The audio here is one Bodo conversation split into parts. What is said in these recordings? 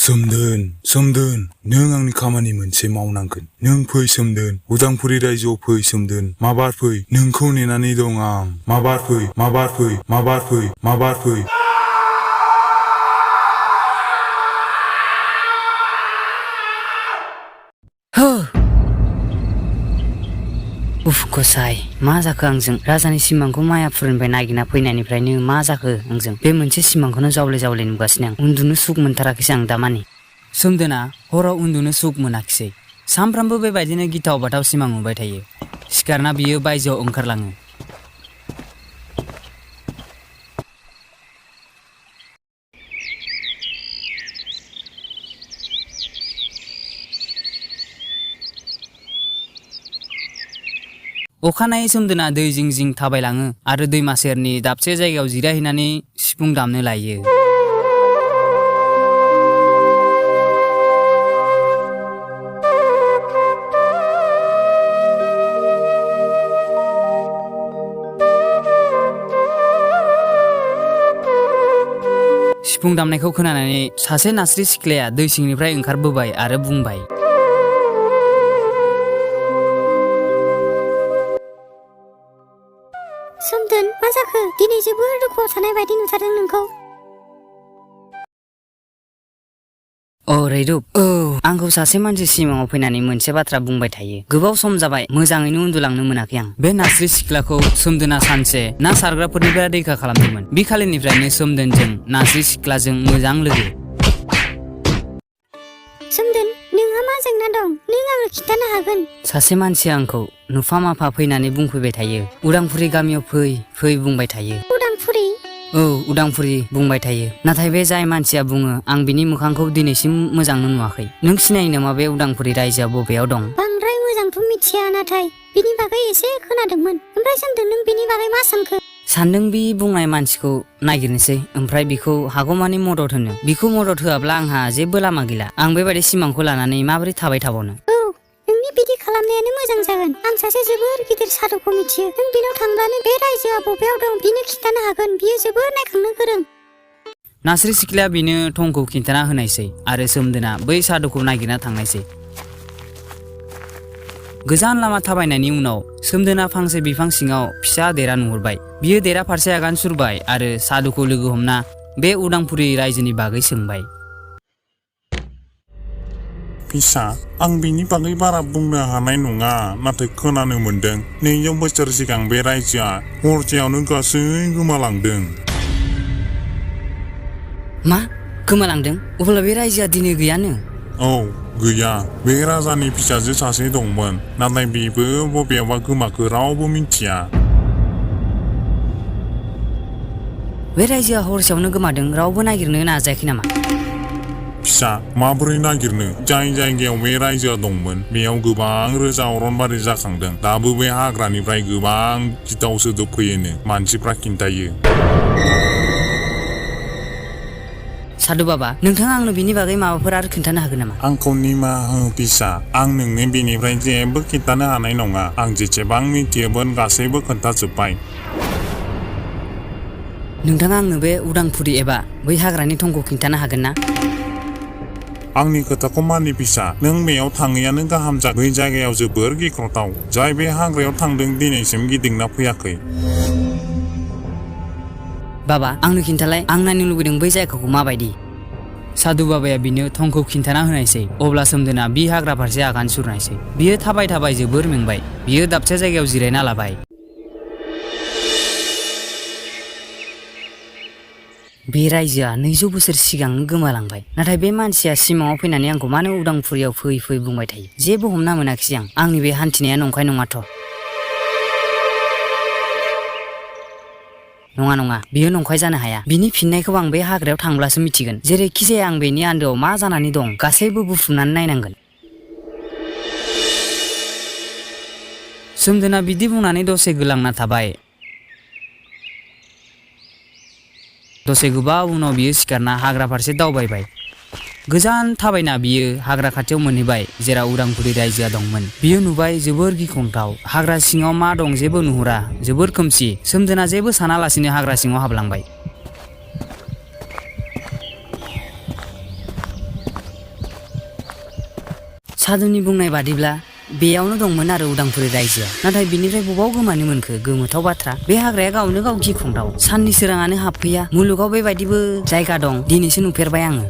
सोमदोन नों आंनि खामानि मोनसे मावनांगोन नों फै सोमदोन उदांफुरि रायजोआव फै सोमदोन माबार फै नोंखौ नेनानै दं आं माबार फै उफ गसाय मा जाखो आंजों राजानि सिमांखौ मायापुरनिफ्राय नागिरना फैनायनिफ्रायनो मा जाखो आंजों बे मोनसे सिमांखौनो जावले नुगासिनो आं उन्दुनो सुख मोनथाराखैसै आं दामानि सोमदोना हराव उन्दुनो सुख मोनाखिसै सामफ्रामबो बेबायदिनो गिथाव बाथाव सिमां नुबाय थायो सिखारना बियो बायजोआव ओंखारलाङो अखानायै सोमदोना दै जिं थाबायलाङो आरो दैमा सेरनि दाबसे जायगायाव जिरायहैनानै सिफुं दामनो लायो सिफुं दामनायखौ खोनानानै सासे नास्रि सिख्लाया दै सिंनिफ्राय ओंखारबोबाय आरो बुंबाय सोमदोन मा जाखो दिनै जोबोर दुखुआव थानाय बायदि नुथारदों नोंखौ रैरुब आंखौ सासे मानसि सिमाङाव फैनानै मोनसे बाथ्रा बुंबाय थायो गोबाव सम जाबाय मोजाङैनो उन्दुलांनो मोनाखै आं बे नास्रि सिख्लाखौ सोमदोना सानसे ना सारग्राफोरनिफ्राय रैखा खालामदोंमोन बे खालिनिफ्रायनो सोमदोनजों नास्रि सिख्लाजों मोजां लोगो सोमदोन नोंहा मा जेंना दं नों आंनो खिन्थानो हागोन सासे मानसिया आंखौ नुफा माफा फैनानै बुंफैबाय थायो उदांफुरि गामियाव फै बुंबाय थायो उदांफुरि उदांफुरि बुंबाय थायो नाथाय बे जाय मानसिया बुङो आं बिनि मोखांखौ दिनैसिम मोजांनो नुवाखै नों सिनायो नामा बे उदांफुरि रायजोआ बबेयाव दं बांद्राय मोजांथ' मिथिया नाथाय बिनि बागै एसे खोनादोंमोन ओमफ्राय सोमदोन नों बिनि बागै मा सानखो सानदों बि बुंनाय मानसिखौ नागिरनोसै ओमफ्राय बिखौ हागौमानि मदद होनो बिखौ मदद होआब्ला आंहा जेबो लामा गैला आं बेबायदि सिमांखौ लानानै माबोरै थाबाय थाबावनो नोंनि बिदि खालामनायानो मोजां जागोन आं सासे जोबोर गिदिर साधुखौ मिथियो नों बिनाव थांब्लानो बे रायजोआ बबेयाव दं बिनो खिन्थानो हागोन बियो जोबोर नायखांनो गोरों नास्रि सिख्लाया बिनो थंखौ खिन्थाना होनायसै आरो सोमदोना बै साधुखौ नागिरना थांनायसै गोजान लामा थाबायनायनि उनाव सोमदोना फांसे बिफां सिङाव फिसा देरा नुहुरबाय बियो देरा फारसे आगान सुरबाय आरो साधुखौ लोगो हमना बे उदांफुरि रायजोनि बागै सोंबाय फिसा आं बिनि बागै बारा बुंनो हानाय नङा नाथाय खोनानो मोनदों 200 बोसोर सिगां बे रायजोआ हरसेयावनो गासै गोमालांदों मा गोमालांदों अब्ला बे रायजोआ दिनै गैयानो गैया बे राजानि फिसाजो सासे दंमोन नाथाय बेबो बबेयावबा गोमाखो रावबो मिथिया बे रायजोआ हरसेयावनो गोमादों रावबो नागिरनो नाजायाखै नामा फिसा माबोरै नागिरनो जाय जायगायाव बे रायजोआ दंमोन बेयाव गोबां रोजा अरनबारि जाखांदों दाबो बे हाग्रानिफ्राय गोबां गिथाव सोदोब फैयोनो मानसिफ्रा खिन्थायो साधु बाबा नोंथाङा आंनो बिनि बागै माबाफोर आरो खिन्थानो हागोन नामा आंखौ निमाहा हो फिसा आं नोंनो बेनिफ्राय जेबो खिन्थानो हानाय नङा आं जेसेबां मिथियोमोन गासैबो खोन्थाजोब्बाय नोंथाङा आंनो बे उदांफुरि एबा बै हाग्रानि थंखौ खिन्थानो हागोन ना आंनि खोथाखौ मानि फिसा नों बेयाव थाङैयानो गाहाम जा बै जायगायाव जोबोर गिख्रंथाव जाय बे हाग्रायाव थांदों दिनैसिम गिदिंना फैयाखै बाबा आंनो खिन्थालाय आं नायनो लुबैदों बै जायगाखौ माबायदि साधु बाबाया बिनो थंखौ खिन्थाना होनायसै अब्ला सोमदोना बि हाग्रा फारसे आगान सुरनायसै बियो थाबाय जोबोर मेंबाय बियो दाबसे जायगायाव जिरायना लाबाय बे रायजोआ 200 बोसोर सिगांनो गोमालांबाय नाथाय बे मानसिया सिमाङाव फैनानै आंखौ मानो उदांफुरियाव फै बुंबाय थायो जेबो हमना मोनाखिसै आं आंनि बे हान्थिनाया नंखाय नङाथ' नङा बियो नंखाय जानो हाया बिनि फिननायखौ आं बे हाग्रायाव थांब्लासो मिथिगोन जेरैखिजाया आं बेनि आन्दोआव मा जानानै दं गासैबो बुफ्रुमनानै नायनांगोन सोमदोना बिदि बुंनानै दसे गोलांना थाबाय दसे गोबाव उनाव बियो सिखारना हाग्रा फारसे दावबायबाय गोजान थाबायना बियो हाग्रा खाथियाव मोनहैबाय जेराव उदांफुरि रायजोआ दंमोन बियो नुबाय जोबोर गिख्रंथाव हाग्रा सिङाव मा दं जेबो नुहुरा जोबोर खोमसि सोमदोना जेबो सानालासिनो हाग्रा सिङाव हाबलांबाय सादुनि बुंनाय बादिब्ला बेयावनो दंमोन आरो उदांपुरि रायजोआ नाथाय बिनिफ्राय बबाव गोमानो मोनखो गोमोथाव बाथ्रा बे हाग्राया गावनो गाव गिख्रंथाव साननि सोराङानो हाबफैया मुलुगाव बेबायदिबो जायगा दं दिनैसो नुफेरबाय आङो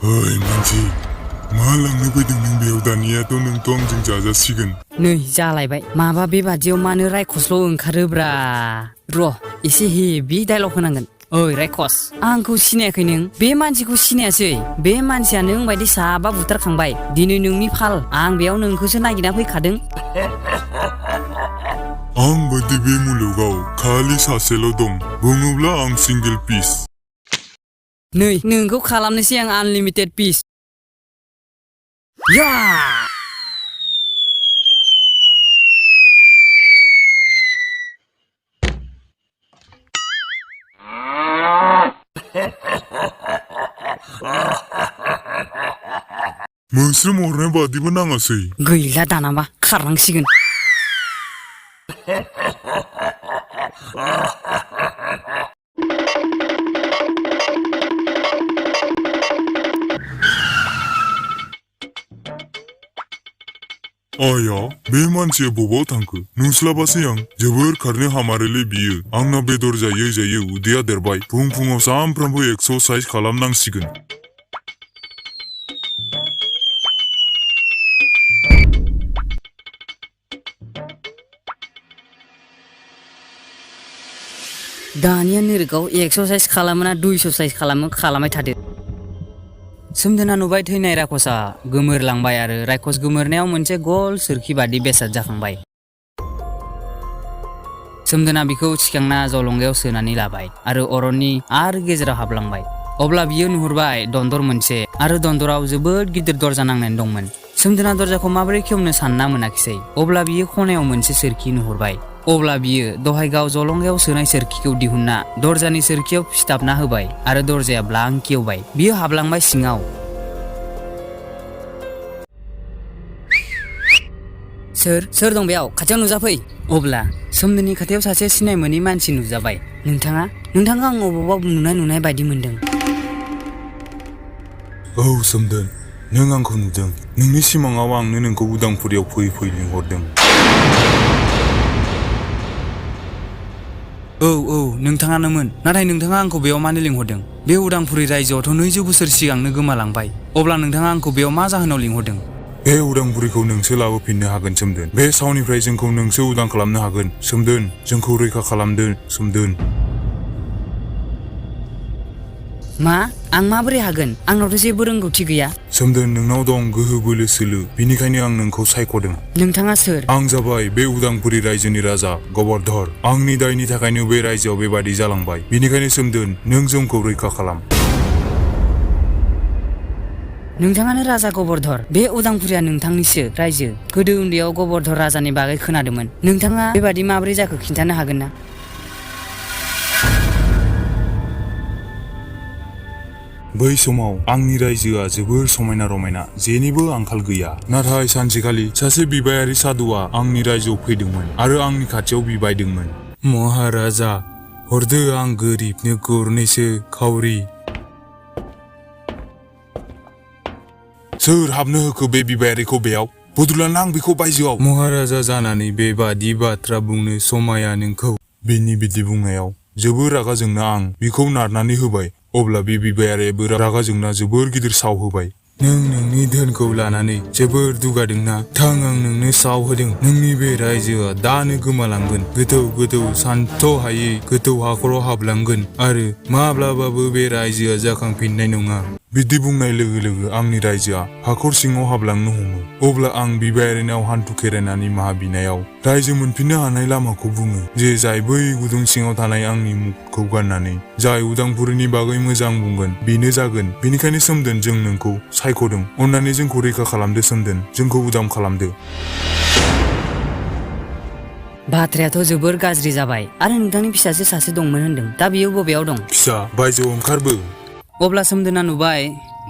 ओइ मानसि मा लांनो फैदों नों बेयाव दानियाथ' नोंथ' आंजों जाजासिगोन नै जालायबाय माबा बेबादियाव मानो रायखसल' ओंखारोब्रा र' एसे हेभि डायलग होनांगोन ओइ रायखस आंखौ सिनायाखै नों बे मानसिखौ सिनायासै बे मानसिया नों बायदि साबा बुथारखांबाय दिनै नोंनि फाल आं बेयाव नोंखौसो नागिरना फैखादों आं बायदि बे मुलुगाव खालि सासेल' दं बुङोब्ला आं सिंगेल पिस नै नोंखौ खालामनोसै आं आनलिमिटेड पिस या मोस्रोम हरनाय बादिबो नाङासै गैला दानाबा खारनांसिगोन आया बे मानसिया बबाव थांखो नुस्लाबासै आं जोबोर खारनो हामारोलै बियो आंना बेदर जायै जायै उदैया देरबाय फुं फुङाव सानफ्रामबो एक्सारसाइज खालामनांसिगोन दानिया नोरोगाव एक्सारसाइज खालामोना 200 साइज खालामबाय थादो सोमदोना नुबाय थैनाय रायखसा गोमोरलांबाय आरो रायखस गोमोरनायाव मोनसे गल सोरखि बादि बेसाद जाखांबाय सोमदोना बिखौ थिखांना जलंगायाव सोनानै लाबाय आरो अरननि आरो गेजेराव हाबलांबाय अब्ला बियो नुहुरबाय दन्दर मोनसे आरो दन्दराव जोबोद गिदिर दरजा नांनानै दंमोन सोमदोना दरजाखौ माबोरै खेवनो सानना मोनाखिसै अब्ला बियो खनायाव मोनसे सोरखि नुहुरबाय अब्ला बियो दहाय गाव जलंगायाव सोनाय सोरखिखौ दिहुनना दरजानि सोरखियाव फिथाबना होबाय आरो दरजाया ब्लां खेवबाय बियो हाबलांबाय सिङाव सोर दं बेयाव खाथियाव नुजाफै अब्ला सोमदोननि खाथियाव सासे सिनाय मोनै मानसि नुजाबाय नोंथाङा आं अबावबा नुनाय बायदि मोनदों औ सोमदोन नों आंखौ नुदों नोंनि सिमाङाव आंनो नोंखौ उदांपुरियाव फै लिंहरदों औ नोंथाङानोमोन नाथाय नोंथाङा आंखौ बेयाव मानो लिंहरदों बे उदांपुरि रायजोआवथ' 200 बोसोर सिगांनो गोमालांबाय अब्ला नोंथाङा आंखौ बेयाव मा जाहोनाव लिंहरदों बे उदांपुरिखौ नोंसो लाबोफिननो हागोन सोमदोन बे सावनिफ्राय जोंखौ नोंसो उदां खालामनो हागोन सोमदोन जोंखौ रैखा खालामदो सोमदोन मा आं माबोरै हागोन आंनावथ' जेबो रोंगौथि गैया सोमदोन नोंनाव दं गोहो बोलो सोलो बिनिखायनो आं नोंखौ सायख'दों नोंथाङा सोर आं जाबाय बे उदांपुरि रायजोनि राजा गवर्धर आंनि दायनि थाखायनो बे रायजोआव बेबादि जालांबाय बिनिखायनो सोमदोन नों जोंखौ रैखा खालाम नोंथाङानो राजा गवर्धर बे उदांपुरिया नोंथांनिसो रायजो गोदो उन्दैयाव गवर्धर राजानि बागै खोनादोंमोन नोंथाङा बेबादि माबोरै जाखो खिन्थानो हागोन ना बै समाव आंनि रायजोआ जोबोर समायना रमायना जेनिबो आंखाल गैया नाथाय सानसेखालि सासे बिबायारि साधुआ आंनि रायजोआव फैदोंमोन आरो आंनि खाथियाव बिबायदोंमोन महाराजा हरदो आं गोरिबनो गरनैसो खावरि सोर हाबनो होखो बे बिबायारिखौ बेयाव बदलाना आं बेखौ बायजोआव महाराजा जानानै बेबादि बाथ्रा बुंनो समाया नोंखौ बेनि बिदि बुंनायाव जोबोर रागा जोंना आं बिखौ नारनानै होबाय अब्ला बे बिबायारियाबो रागा जोंना जोबोर गिदिर साव होबाय नों नोंनि धोनखौ लानानै जोबोर दुगादोंना थां आं नोंनो साव होदों नोंनि बे रायजोआ दानो गोमालांगोन गोथौ सानथ' हायै गोथौ हाखराव हाबलांगोन आरो माब्लाबाबो बे रायजोआ जाखांफिननाय नङा बिदि बुंनाय लोगो लोगो आंनि रायजोआ हाखर सिङाव हाबलांनो हमो अब्ला आं बिबायारिनाव हान्थु खेरायनानै माहा बिनायाव रायजो मोनफिननो हानाय लामाखौ बुङो जे जाय बै गुदुं सिङाव थानाय आंनि मुखौ गाननानै जाय उदांपुरिनि बागै मोजां बुंगोन बेनो जागोन बेनिखायनो सोमदोन जों नोंखौ सायख'दों अन्नानै जोंखौ रैखा खालामदो सोमदोन जोंखौ उदां खालामदो बाथ्रायाथ' जोबोर गाज्रि जाबाय आरो नोंथांनि फिसाजो सासे दंमोन होनदों दा बियो बबेयाव दं फिसा बायजोआव ओंखारबो अब्ला सोमदोना नुबाय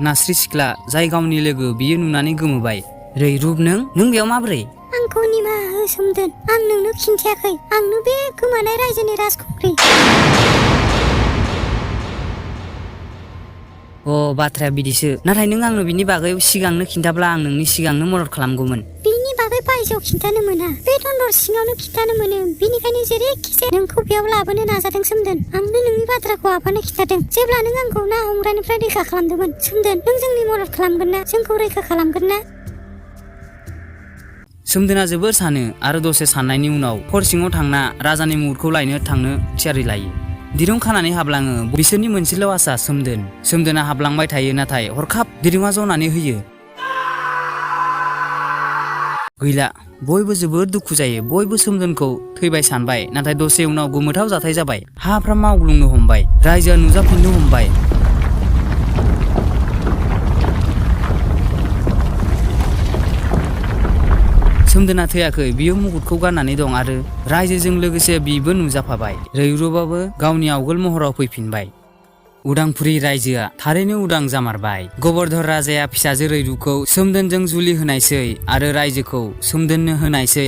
नास्रि सिख्ला जाय गावनि लोगो बियो नुनानै गोमोबाय रैरुब नों बेयाव माबोरै आंखौ निमाहा हो सोमदोन आं नोंनो खिन्थायाखै आंनो बे गोमानाय रायजोनि राजखुंग्रि बाथ्राया बिदिसो नाथाय नों आंनो बिनि बागै सिगांनो खिन्थाब्ला आं नोंनि सिगांनो मदद खालामगौमोन बिनि बागै बायजोआव खिन्थानो मोना बे दन्दर सिङावनो खिन्थानो मोनो बिनिखायनो जेरैखि जाया नोंखौ बेयाव लाबोनो नाजादों सोमदोन आंनो नोंनि बाथ्राखौ आफानो खिन्थादों जेब्ला नों आंखौ ना हमग्रानिफ्राय रैखा खालामदोंमोन सोमदोन नों जोंनि मदद खालामगोन ना जोंखौ रैखा खालामगोन ना सोमदोना जोबोर सानो आरो दसे साननायनि उनाव हर सिङाव थांना राजानि मुहुरखौ लायनो थांनो थियारि लायो दिरुं खानानै हाबलाङो बिसोरनि मोनसेल' आसा सोमदोना हाबलांबाय थायो नाथाय हरखाब दिरुङा जनानै होयो गैला बयबो जोबोद दुखु जायो बयबो सोमदोनखौ थैबाय सानबाय नाथाय दसे उनाव गोमोथाव जाथाय जाबाय हाफ्रा मावग्लुंनो हमबाय रायजोआ नुजाफिननो हमबाय सोमदोना थैयाखै बियो मुकुटखौ गाननानै दं आरो रायजोजों लोगोसे बिबो नुजाफाबाय रैरुबाबो गावनि आवगोल महराव फैफिनबाय उदांपुरि रायजोआ थारैनो उदां जामारबाय गबर्धर राजाया फिसाजो रैरुखौ सोमदोनजों जुलि होनायसै आरो रायजोखौ सोमदोननो होनायसै